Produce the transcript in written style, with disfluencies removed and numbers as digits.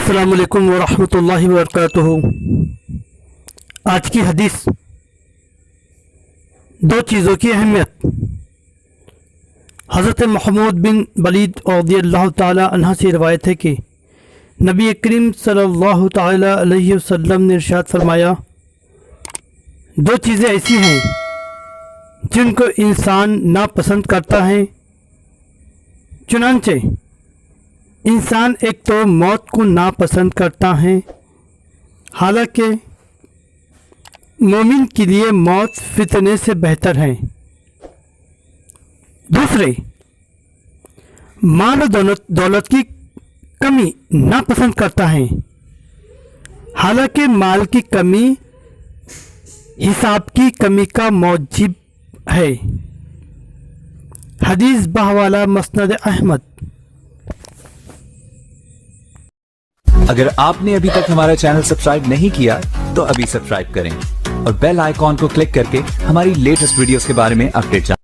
अस्सलामु अलैकुम वरहमतुल्लाहि वबरकातुहू। आज की हदीस, दो चीज़ों की अहमियत। हज़रत महमूद बिन वलीद रज़ियल्लाहु ताला अन्हा से रवायत है कि नबी करीम सल्लल्लाहु ताला अलैहि वसल्लम ने इरशाद फरमाया, दो चीज़ें ऐसी हैं जिनको इंसान नापसंद करता है। चुनांचे इंसान एक तो मौत को नापसंद करता है, हालांकि मोमिन के लिए मौत फितने से बेहतर है। दूसरे, माल और दौलत की कमी नापसंद करता है, हालांकि माल की कमी हिसाब की कमी का मौजिब है। हदीस बहवाला मस्नद अहमद। अगर आपने अभी तक हमारा चैनल सब्सक्राइब नहीं किया तो अभी सब्सक्राइब करें और बेल आइकॉन को क्लिक करके हमारी लेटेस्ट वीडियोस के बारे में अपडेट जानें।